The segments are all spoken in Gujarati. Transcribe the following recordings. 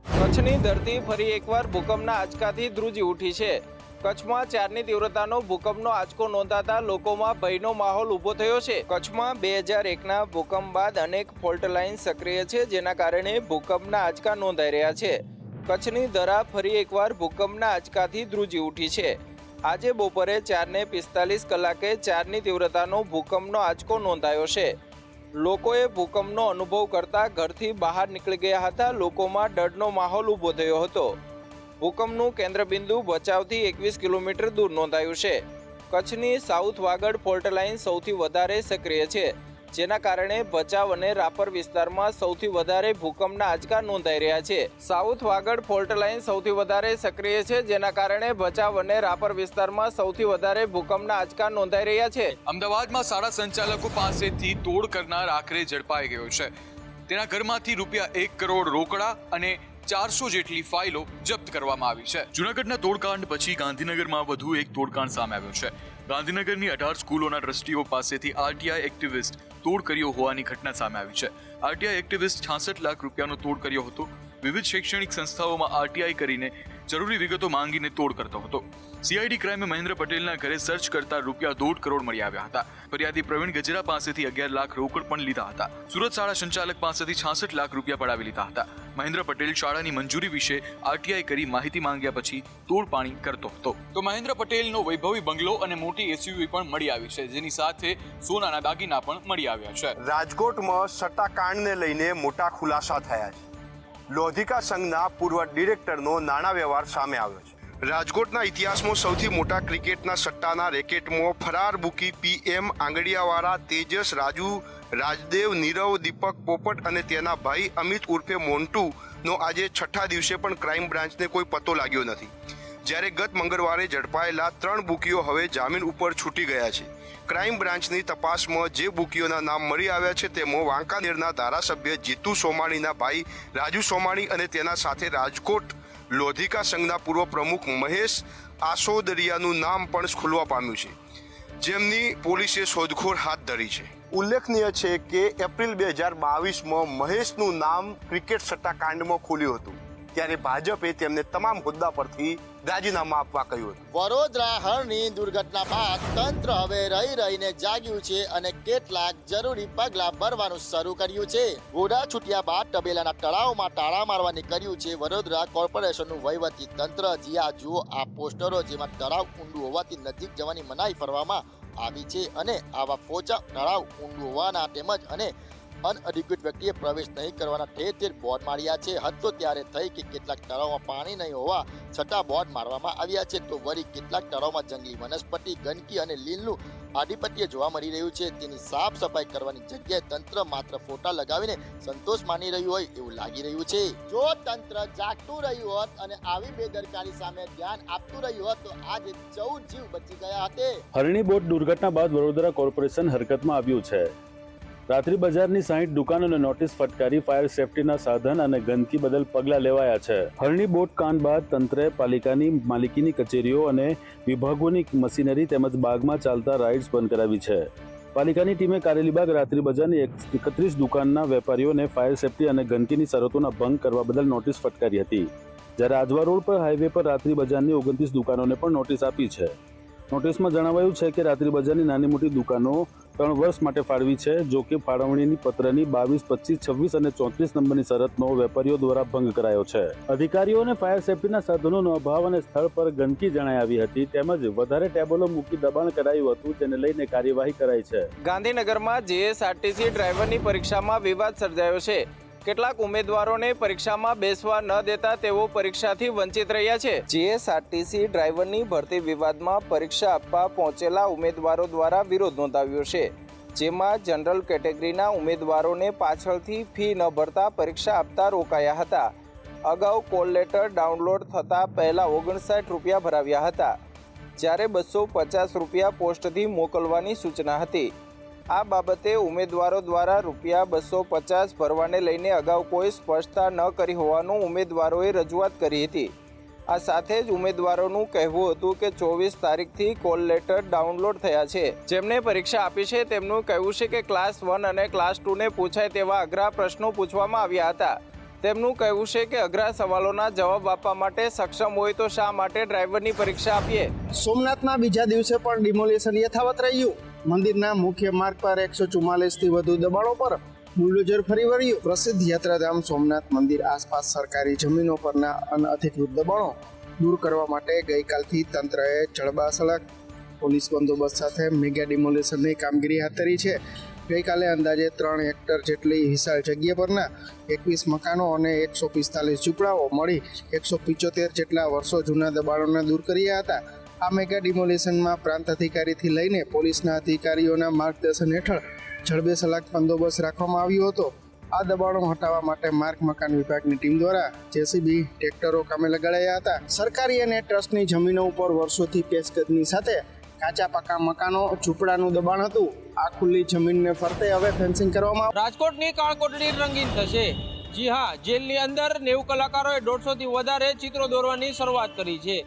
કચ્છની ધરતી ફરી એકવાર ભૂકંપના આંચકાથી ધ્રુજી ઉઠી છે। કચ્છમાં 4ની તીવ્રતાનો ભૂકંપનો આંચકો નોંધાતા લોકોમાં ભયનો માહોલ ઊભો થયો છે। કચ્છમાં 2001ના ભૂકંપ બાદ અનેક ફોલ્ટ લાઇન સક્રિય છે, જેના કારણે ભૂકંપના આંચકા નોંધાઈ રહ્યા છે। કચ્છની ધરા ફરી એકવાર ભૂકંપના આંચકાથી ધ્રુજી ઉઠી છે। આજે બપોરે 4:45 કલાકે 4ની તીવ્રતાનો ભૂકંપનો આંચકો નોંધાયો છે। લોકોએ ભૂકંપનો અનુભવ કરતા ઘરથી બહાર નીકળી ગયા હતા। લોકોમાં ડરનો માહોલ ઊભો થયો હતો। ભૂકંપનું કેન્દ્રબિંદુ ભચાઉથી 21 કિલોમીટર દૂર નોંધાયું છે। કચ્છની સાઉથ વાગડ ફોલ્ટ લાઇન સૌથી વધારે સક્રિય છે, જેના કારણે ભચાઉ અને રાપર વિસ્તારમાં સૌથી વધારે ભૂકંપના આંચકા નોંધાઈ રહ્યા છે। સાઉથ વાગડ ફોલ્ટ લાઇન સૌથી વધારે સક્રિય છે, જેના કારણે ભચાઉ અને રાપર વિસ્તારમાં સૌથી વધારે ભૂકંપના આંચકા નોંધાઈ રહ્યા છે। અમદાવાદમાં શાળા સંચાલકો પાસેથી તોડ કરનાર આખરે ઝડપાઈ ગયો છે। તેના ઘરમાંથી ₹1 કરોડ રોકડા અને 400 જેટલી ફાઇલો જપ્ત કરવામાં આવી છે। જૂનાગઢના તોડકાંડ પછી ગાંધીનગરમાં વધુ એક તોડકાંડ સામે આવ્યો છે। ગાંધીનગરની 18 સ્કૂલોના ટ્રસ્ટીઓ પાસેથી આરટીઆઈ એક્ટિવિસ્ટ તોડ કર્યો હોવાની ઘટના સામે આવી છે। આરટીઆઈ એક્ટિવિસ્ટ 66 લાખ રૂપિયાનો તોડ કર્યો હતો। વિવિધ શૈક્ષણિક સંસ્થાઓમાં આરટીઆઈ કરીને જરૂરી વિગતો માંગીને તોડ કરતો હતો। સીઆઈડી ક્રાઇમે મહેન્દ્ર પટેલના ઘરે સર્ચ કરતા ₹1.5 કરોડ મળી આવ્યા હતા। ફરિયાદી પ્રવીણ ગજેરા પાસેથી 11 લાખ રોકડ પણ લીધા હતા। સુરત શાળા સંચાલક પાસેથી 66 લાખ રૂપિયા પડાવી લીધા હતા। મહેન્દ્ર પટેલ શાળાની મંજૂરી વિશે આરટીઆઈ કરી માહિતી માંગ્યા પછી તોડપાણી કરતો હતો। તો મહેન્દ્ર પટેલનો વૈભવી બંગલો અને મોટી એસયુવી પણ મળી આવી છે, જેની સાથે સોનાના દાગીના પણ મળી આવ્યા છે। રાજકોટમાં સટ્ટાકાંડને લઈને મોટા ખુલાસા થયા છે। લોધિકા સંઘના પૂર્વ ડિરેક્ટરનો નાણાં વ્યવહાર સામે આવ્યો છે। રાજકોટના ઇતિહાસમાં સૌથી મોટા ક્રિકેટના સટ્ટાના રેકેટમાં ફરાર બુકી PM આંગડિયાવાળા તેજસ, રાજુ, રાજદેવ, નીરવ, દીપક પોપટ અને તેના ભાઈ અમિત ઉર્ફે મોન્ટુનો આજે 6થા દિવસે પણ ક્રાઇમ બ્રાન્ચને કોઈ પતો લાગ્યો નથી। જ્યારે ગત મંગળવારે ઝડપાયેલા 3 બુકીઓ હવે જામીન ઉપર છૂટી ગયા છે। ક્રાઇમ બ્રાન્ચની તપાસમાં જે બુકીઓના નામ મળી આવ્યા છે તેમાં વાંકાનેરના ધારાસભ્ય જીતુ સોમાણીના ભાઈ રાજુ સોમાણી અને તેના સાથે રાજકોટ લોધિકા સંઘના પૂર્વ પ્રમુખ મહેશ આસોદરિયાનું નામ પણ ખુલવા પામ્યું છે, જેમની પોલીસે શોધખોળ હાથ ધરી છે। ઉલ્લેખનીય છે કે એપ્રિલ 2022માં મહેશનું નામ ક્રિકેટ સટ્ટાકાંડમાં ખુલ્યું હતું, ત્યારે ભાજપે તેમને તમામ હોદ્દા પરથી રાજીનામા આપવા કહ્યું હતું। વડોદરા હરની દુર્ઘટના બાદ તંત્ર હવે રહીને જાગ્યું છે અને કેટલાક જરૂરી પગલાં ભરવાનું શરૂ કર્યું છે। ઘોડા છૂટ્યા બાદ તબેલાના તળાવમાં તાળા મારવા નીકળ્યું છે વડોદરા કોર્પોરેશનનું વહીવટી તંત્ર। જ્યાં જુઓ આ પોસ્ટરો, જેમાં તળાવ ઊંડું હોવાથી નજીક જવાની મનાઈ ફરવામાં આવી છે અને આવા પોચા તળાવ ઊંડું હોવાના તેમજ અને અનઅધિકૃત વ્યક્તિએ પ્રવેશ નહીં કરવાના ઠેર બોર્ડ માર્યા છે। હદ તો ત્યારે થઈ કે કેટલાક તળાવમાં પાણી નહીં હોવા છતાં બોર્ડ મારવામાં આવ્યા છે, તો વળી કેટલાક તળાવમાં જંગલી વનસ્પતિ, ગંદકી અને લીલનું આધિપત્ય જોવા મળી રહ્યું છે। તેની સાફ સફાઈ કરવાની જગ્યાએ તંત્ર માત્ર ફોટા લગાવીને સંતોષ માની રહ્યું હોય એવું લાગી રહ્યું છે। જો તંત્ર જાગતું રહ્યું હોત અને આવી બેદરકારી સામે ધ્યાન આપતું રહ્યું હોત તો આજે 14 જીવ બચી ગયા હતે। હરણી બોટ દુર્ઘટના બાદ વડોદરા કોર્પોરેશન હરકતમાં આવ્યું છે। રાત્રિ બજારની 60 દુકાનોને નોટિસ ફટકારી ફાયર સેફટીના સાધન અને ગંદકી બદલ પગલાં લેવાયા છે। હરણી બોટ કાંડ બાદ તંત્રે પાલિકાની માલિકીની કચેરીઓ અને વિભાગોની મશીનરી તેમજ બાગમાં ચાલતા રાઇડ્સ બંધ કરાવી છે। પાલિકાની ટીમે કારેલીબાગ રાત્રિ બજારની 31 દુકાનના વેપારીઓને ફાયર સેફટી અને ગંદકીની શરતોના ભંગ કરવા બદલ નોટિસ ફટકારી હતી, જ્યારે આજવા રોડ પર હાઈવે પર રાત્રિ બજારની 29 દુકાનોને પણ નોટિસ આપી છે। નોટિસમાં જણાવાયું છે કે રાત્રિ બજારની નાની મોટી દુકાનો 3 વર્ષ માટે ફાળવી છે। જો કે ફાળવણીની પત્રની 22, 25, 26 અને 34 નંબરની શરતનો વેપારીઓ દ્વારા ભંગ કરાયો છે। અધિકારીઓને ફાયર સેફટીના સાધનોનો અભાવ અને સ્થળ પર ગંદકી જણાઈ આવી હતી, તેમજ વધારે ટેબલો મૂકી દબાણ કરાયું હતું, જેને લઈને કાર્યવાહી કરાઈ છે। ગાંધીનગરમાં જીએસઆરટીસી ડ્રાઈવરની પરીક્ષામાં વિવાદ સર્જાયો છે। કેટલાક ઉમેદવારોને પરીક્ષામાં બેસવા ન દેતા તેઓ પરીક્ષાથી વંચિત રહ્યા છે। જીએસઆરટીસી ડ્રાઈવરની ભરતી વિવાદમાં પરીક્ષા આપવા પહોંચેલા ઉમેદવારો દ્વારા વિરોધ નોંધાવ્યો છે, જેમાં જનરલ કેટેગરીના ઉમેદવારોને પાછળથી ફી ન ભરતા પરીક્ષા આપતા રોકાયા હતા। અગાઉ કોલ લેટર ડાઉનલોડ થતાં પહેલા 59 રૂપિયા ભરાવ્યા હતા, જ્યારે 250 પોસ્ટથી મોકલવાની સૂચના હતી। આ બાબતે ઉમેદવારો દ્વારા ₹250 ભરવાને લઈને અગાઉ કોઈ સ્પષ્ટતા ન કરી હોવાનું ઉમેદવારોએ રજૂઆત કરી હતી। આ સાથે જ ઉમેદવારોનું કહેવું હતું કે 24 તારીખથી કોલ લેટર ડાઉનલોડ થયા છે। જેમને પરીક્ષા આપી છે તેમનું કહેવું છે કે ક્લાસ 1 અને ક્લાસ 2 ને પૂછાય તેવા અઘરા પ્રશ્નો પૂછવામાં આવ્યા હતા। તેમનું કહેવું છે કે અઘરા સવાલોના જવાબ આપવા માટે સક્ષમ હોય તો શા માટે ડ્રાઈવરની પરીક્ષા આપીએ. સોમનાથના બીજા દિવસે પણ ડિમોલિશન યથાવત રહ્યું. મંદિરના મુખ્ય માર્ગ પર 144થી વધુ દબાણો પર બુલડોઝર ફરી વળ્યું. પ્રસિદ્ધ યાત્રાધામ સોમનાથ મંદિર આસપાસ સરકારી જમીનો પરના અનઅધિકૃત દબાણો દૂર કરવા માટે ગઈકાલથી તંત્રએ જડબાસળક પોલીસ બંદોબસ્ત સાથે મેગા ડિમોલિશનની કામગીરી હાથ ધરી છે. ગઈકાલે અંદાજે 3 હેક્ટર જેટલી વિશાળ જગ્યા પરના 21 મકાનો અને 145 ઝૂંપડાઓ મળી 175 જેટલા વર્ષો જૂના દબાણોને દૂર કર્યા હતા. આ મેગા ડિમોલિશનમાં પ્રાંત અધિકારીથી લઈને પોલીસના અધિકારીઓના માર્ગદર્શન હેઠળ જડબેસલાક બંદોબસ્ત રાખવામાં આવ્યો હતો. આ દબાણો હટાવવા માટે માર્ગ મકાન વિભાગની ટીમ દ્વારા જેસીબી ટ્રેક્ટરો કામે લગાડાયા હતા. સરકારી અને ટ્રસ્ટની જમીનો ઉપર વર્ષોથી પેશકદની સાથે કાચા પાકા મકાનો ઝૂંપડાનું દબાણ હતું. આ ખુલ્લી જમીનને ફરતે હવે ફેન્સિંગ કરવામાં રાજકોટની કાળકોટડી રંગીન થશે. જી હા, જેલની અંદર 90 કલાકારોએ 150થી વધારે ચિત્રો દોરવાની શરૂઆત કરી છે.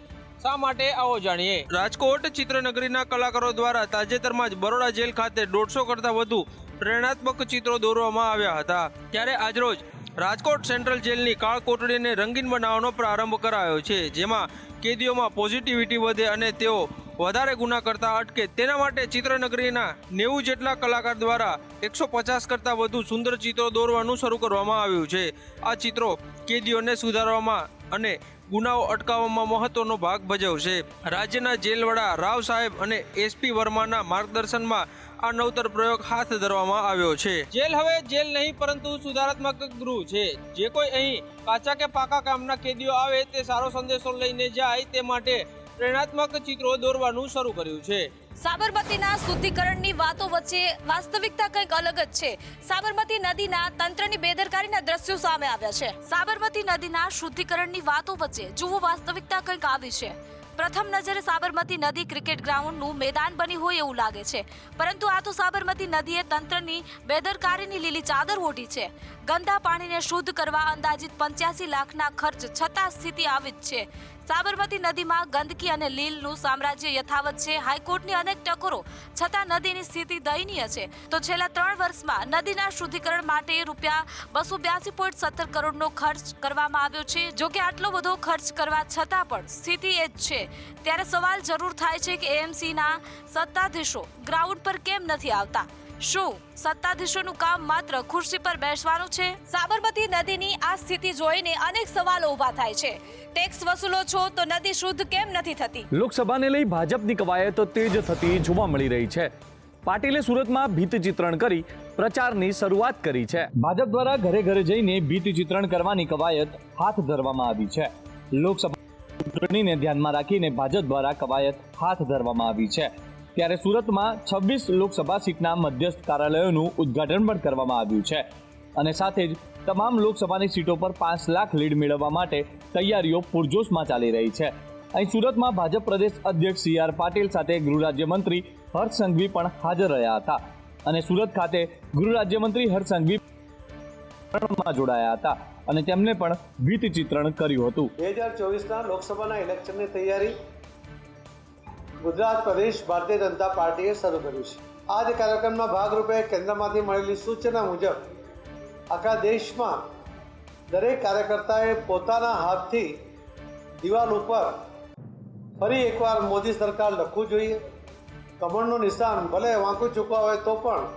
શા માટે આવો જાણીએ. રાજકોટ ચિત્રનગરીના કલાકારો દ્વારા તાજેતરમાં જ બરોડા જેલ ખાતે 150 કરતાં વધુ પ્રેરણાત્મક ચિત્રો દોરવામાં આવ્યા હતા. ત્યારે આજરોજ રાજકોટ સેન્ટ્રલ જેલની કાળકોટડીને રંગીન બનાવવાનો પ્રારંભ કરાયો છે, જેમાં કેદીઓમાં પોઝિટિવિટી વધે અને તેઓ વધારે ગુના કરતા અટકે તેના માટે ચિત્રનગરીના 90 જેટલા કલાકાર દ્વારા 150 કરતાં વધુ સુંદર ચિત્રો દોરવાનું શરૂ કરવામાં આવ્યું છે. આ ચિત્રો કેદીઓને સુધારવામાં અને ગુનાઓ અટકાવવામાં મહત્વનો ભાગ ભજવશે. રાજ્યના જેલ વડા રાવ સાહેબ અને એસપી વર્માના માર્ગદર્શનમાં આ નવતર પ્રયોગ હાથ ધરવામાં આવ્યો છે. જેલ હવે જેલ નહીં પરંતુ સુધારાત્મક ગૃહ છે. જે કોઈ અહીં કાચા કે પાકા કામના કેદીઓ આવે તે સારો સંદેશો લઈને જાય તે માટે પ્રેરણાત્મક ચિત્રો દોરવાનું શરૂ કર્યું છે. સાબરમતીના શુદ્ધિકરણની વાતો વચ્ચે વાસ્તવિકતા કંઈક અલગ જ છે. સાબરમતી નદીના તંત્રની બેદરકારીના દ્રશ્યો સામે આવ્યા છે. સાબરમતી નદીના શુદ્ધિકરણની વાતો વચ્ચે જુઓ વાસ્તવિકતા કંઈક આવી છે. પ્રથમ નજરે સાબરમતી નદી ક્રિકેટ ગ્રાઉન્ડનું મેદાન બની હોય એવું લાગે છે, પરંતુ આ તો સાબરમતી નદીએ તંત્રની બેદરકારીની લીલી ચાદર ઓઢી છે. ગંદા પાણીને શુદ્ધ કરવા અંદાજિત 85 લાખના ખર્ચ છતાં સ્થિતિ આવી જ છે. સાબરમતી નદીમાં ગંદકી અને લીલનું સામ્રાજ્ય યથાવત છે. હાઈકોર્ટની અનેક ટકોરો છતાં નદીની સ્થિતિ દયનીય છે. તો છેલ્લા 3 વર્ષમાં નદીના શુદ્ધિકરણ માટે રૂપિયા 282.17 કરોડનો ખર્ચ કરવામાં આવ્યો છે. જો કે આટલો બધો ખર્ચ કરવા છતાં પણ સ્થિતિ એ જ છે. ત્યારે સવાલ જરૂર થાય છે કે એએમસીના સત્તાધીશો ગ્રાઉન્ડ પર કેમ નથી આવતા? શું સત્તાધીશોનું કામ માત્ર ખુરશી પર બેસવાનું છે? સાબરમતી નદીની આ સ્થિતિ જોઈને અનેક સવાલો ઊભા થાય છે. ટેક્સ વસૂલો છો તો નદી શુદ્ધ કેમ નથી થતી? લોકસભાને લઈ ભાજપની કવાયત તેજ થતી જોવા મળી રહી છે. પાટીલે સુરતમાં ભીત ચિત્રણ કરી પ્રચારની શરૂઆત કરી છે. ભાજપ દ્વારા ઘરે ઘરે જઈને ભીત ચિત્રણ કરવાની કવાયત હાથ ધરવામાં આવી છે. લોકસભા ચૂંટણીને ધ્યાનમાં રાખીને ભાજપ દ્વારા કવાયત હાથ ધરવામાં આવી છે. ત્યારે સુરતમાં 26 લોકસભા સીટના મધ્યસ્થ કાર્યાલયોનું ઉદ્ઘાટન પણ કરવામાં આવ્યું છે અને સાથે જ તમામ લોકસભાની સીટો પર 5 લાખ લીડ મેળવવા માટે તૈયારીઓ પૂરજોશમાં ચાલી રહી છે. અહીં સુરતમાં ભાજપ પ્રદેશ અધ્યક્ષ CR પાટીલ સાથે ગૃહ રાજ્યમંત્રી હર્ષ સંઘવી પણ હાજર રહ્યા હતા અને સુરત ખાતે ગૃહ રાજ્યમંત્રી હર્ષ સંઘવી પણ જોડાયા હતા અને તેમને પણ ભીત ચિત્રણ કર્યું હતું. 2024ના લોકસભાના ઇલેક્શનની તૈયારી ગુજરાત પ્રદેશ ભારતીય જનતા પાર્ટીએ શરૂ કર્યું છે. આ જ કાર્યક્રમના ભાગરૂપે કેન્દ્રમાંથી મળેલી સૂચના મુજબ આખા દેશમાં દરેક કાર્યકર્તાએ પોતાના હાથથી દિવાલ ઉપર ફરી એકવાર મોદી સરકાર લખવું જોઈએ. કમળનું નિશાન ભલે વાંકું ચૂકવા હોય તો પણ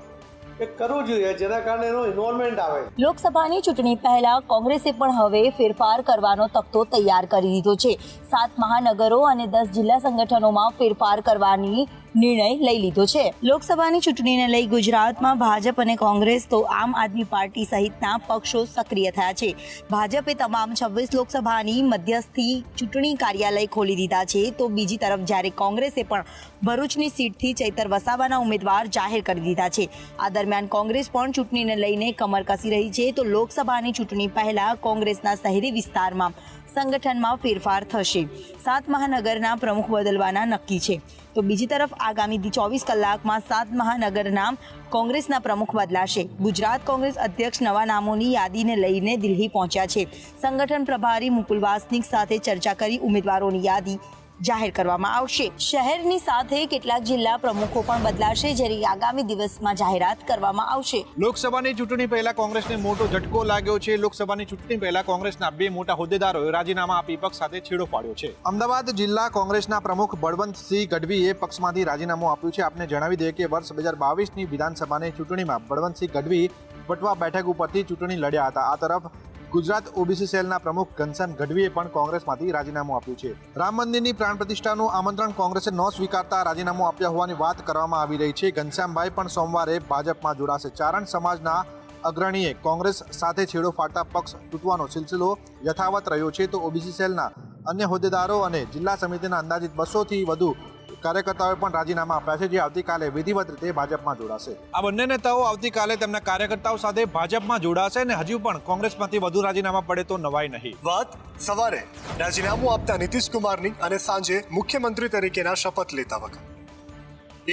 એ કરવું જોઈએ, જેના કારણે એનું ઇન્વોલ્વમેન્ટ આવે. લોકસભાની ચૂંટણી પહેલા કોંગ્રેસે પણ હવે ફેરફાર કરવાનો તખ્તો તૈયાર કરી દીધો છે. 7 મહાનગરો અને 10 જિલ્લા સંગઠનોમાં ફેરફાર કરવાની નિર્ણય લઈ લીધો છે. લોકસભાની ચૂંટણીને લઈ ગુજરાતમાં ભાજપ અને કોંગ્રેસ તો આમ આદમી પાર્ટી સહિતના પક્ષો સક્રિય થયા છે. ભાજપે તમામ 26 લોકસભાની મધ્યસ્થી ચૂંટણી કાર્યાલય ખોલી દીધા છે, તો બીજી તરફ જ્યારે કોંગ્રેસે પણ ભરૂચની સીટથી ચૈતર વસાવાના ઉમેદવાર જાહેર કરી દીધા છે. આ દરમિયાન કોંગ્રેસ પણ ચૂંટણીને લઈને કમર કસી રહી છે. તો લોકસભાની ચૂંટણી પહેલા કોંગ્રેસના શહેરી વિસ્તારમાં સંગઠનમાં ફેરફાર થશે. 7 મહાનગરના પ્રમુખ બદલવાના નક્કી છે. તો બીજી તરફ આગામી 24 કલાકમાં 7 મહાનગરના કોંગ્રેસના પ્રમુખ બદલાશે. ગુજરાત કોંગ્રેસ અધ્યક્ષ નવા નામોની યાદીને લઈને દિલ્હી પહોંચ્યા છે. સંગઠન પ્રભારી મુકુલ વાસનિક સાથે ચર્ચા કરી ઉમેદવારોની યાદી જાહેર કરવામાં આવશે. શહેરની સાથે કેટલાક જિલ્લા પ્રમુખો પણ બદલાશે, જ્યારે આગામી દિવસમાં જાહેરાત કરવામાં આવશે. લોકસભાની ચૂંટણી પહેલા કોંગ્રેસને મોટો ઝટકો લાગ્યો છે. લોકસભાની ચૂંટણી પહેલા કોંગ્રેસના બે મોટા હોદ્દેદારોએ રાજીનામા આપી પક્ષ સાથે છેડો ફાડ્યો છે. અમદાવાદ જિલ્લા કોંગ્રેસના પ્રમુખ બળવંતસિંહ ગઢવીએ પક્ષમાંથી રાજીનામું આપ્યું છે. આપને જણાવી દઈએ કે વર્ષ 2022ની વિધાનસભાની ચૂંટણીમાં બળવંતસિંહ ગઢવી વટવા બેઠક ઉપરથી ચૂંટણી લડ્યા હતા. આ તરફ ગુજરાત ઓબીસી સેલના પ્રમુખ ઘનશ્યામ ગઢવીએ પણ કોંગ્રેસમાંથી રાજીનામું આપ્યું છે. રામ મંદિરની પ્રાણ પ્રતિષ્ઠાનું આમંત્રણ કોંગ્રેસે ન સ્વીકારતા રાજીનામું આપ્યા હોવાની વાત કરવામાં આવી રહી છે. ઘનશ્યામભાઈ પણ સોમવારે ભાજપમાં જોડાશે. ચારણ સમાજના અગ્રણીએ કોંગ્રેસ સાથે છેડો ફાડતા પક્ષ તૂટવાનો સિલસિલો યથાવત રહ્યો છે, તો ઓબીસી સેલના અન્ય હોદ્દેદારો અને જિલ્લા સમિતિના અંદાજિત 200થી વધુ કાર્યકર્તાઓએ પણ રાજીનામા આપ્યા છે, જે આવતીકાલે વિધિવત રીતે ભાજપમાં જોડાશે. આ બંને નેતાઓ આવતીકાલે તેમના કાર્યકર્તાઓ સાથે ભાજપમાં જોડાશે અને હજુ પણ કોંગ્રેસમાંથી વધુ રાજીનામા પડે તો નવાઈ નહીં. વાત સવારે રાજીનામું આપતા નીતિશ કુમારની અને સાંજે મુખ્યમંત્રી તરીકેના શપથ લેતા વખત.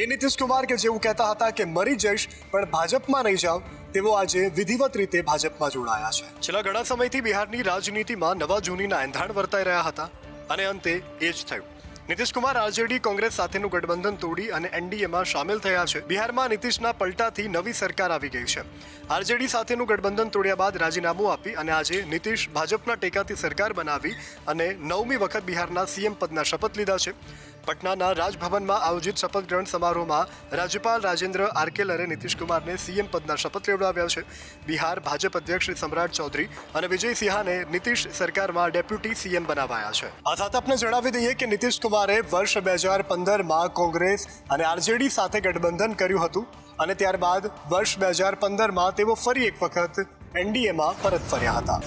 એ નીતિશ કુમાર કે જેવું કહેતા હતા કે મરી જઈશ પણ ભાજપમાં નહીં જાવ, તેઓ આજે વિધિવત રીતે ભાજપમાં જોડાયા છે. છેલ્લા ઘણા સમયથી બિહારની રાજનીતિમાં નવા જૂનીના એંધાણ વર્તાઈ રહ્યા હતા અને અંતે એ જ થયું. નીતિશ કુમાર આરજેડી કોંગ્રેસ સાથેનું ગઠબંધન તોડી અને એનડીએમાં સામેલ થયા છે. બિહારમાં નીતિશના પલટાથી નવી સરકાર આવી ગઈ છે. આરજેડી સાથેનું ગઠબંધન તોડ્યા બાદ રાજીનામું આપી અને આજે નીતિશ ભાજપના ટેકાથી સરકાર બનાવી અને 9મી વખત બિહારના સીએમ પદના શપથ લીધા છે. પટનાના રાજભવનમાં આયોજિત શપથ ગ્રહણ સમારોહમાં રાજ્યપાલ રાજેન્દ્ર આર્કેલરે નીતિશ કુમારને સીએમ પદના શપથ લેવડાવ્યા છે. બિહાર ભાજપ અધ્યક્ષ શ્રી સમ્રાટ ચૌધરી અને વિજય સિંહાને નીતિશ સરકારમાં ડેપ્યુટી સીએમ બનાવાયા છે. આ સાથે આપણે જણાવી દઈએ કે નીતિશ કુમારે વર્ષ 2015માં કોંગ્રેસ અને આરજેડી સાથે ગઠબંધન કર્યું હતું અને ત્યારબાદ વર્ષ 2015માં તેઓ ફરી એક વખત એનડીએમાં પરત ફર્યા હતા.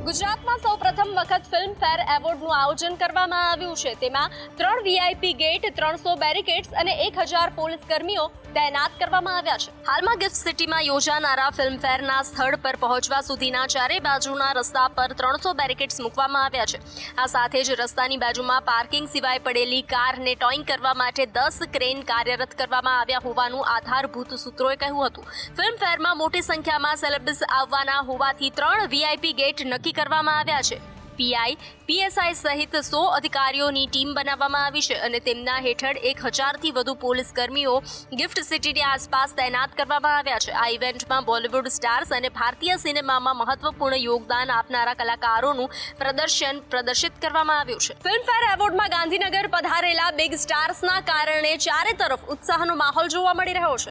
ગુજરાતમાં સૌ પ્રથમ વખત ફિલ્મફેર એવોર્ડનું આયોજન કરવામાં આવ્યું છે. તેમાં 3 વીઆઈપી ગેટ, 300 બેરિકેડ્સ અને 1000 પોલીસ કર્મીઓ તૈનાત કરવામાં આવ્યા છે. હાલમાં ગિફ્ટ સિટીમાં યોજાનારા ફિલ્મફેરના સ્થળ પર પહોંચવા સુધીના ચારે બાજુના રસ્તા પર 300 બેરિકેડ્સ મૂકવામાં આવ્યા છે. આ સાથે જ રસ્તાની બાજુમાં પાર્કિંગ સિવાય પડેલી કારને ટોઈંગ કરવા માટે 10 ક્રેન કાર્યરત કરવામાં આવ્યા હોવાનું આધારભૂત સૂત્રોએ કહ્યું હતું. ફિલ્મફેરમાં મોટી સંખ્યામાં સેલેબ્સ આવવાના હોવાથી 3 વીઆઈપી ગેટ નક્કી કરવામાં આવ્યા છે. પીઆઈ, પીએસઆઈ સહિત 100 અધિકારીઓની ટીમ બનાવવામાં આવી છે અને તેમના હેઠળ 1000થી વધુ પોલીસ કર્મીઓ ગિફ્ટ સિટીની આસપાસ તૈનાત કરવામાં આવ્યા છે. આ ઇવેન્ટમાં બોલિવૂડ સ્ટાર્સ અને ભારતીય સિનેમામાં મહત્વપૂર્ણ યોગદાન આપનારા કલાકારોનું પ્રદર્શિત કરવામાં આવ્યું છે. ફિલ્મફેર એવોર્ડમાં ગાંધીનગર પધારેલા બિગ સ્ટાર્સના કારણે ચારે તરફ ઉત્સાહનો માહોલ જોવા મળી રહ્યો છે.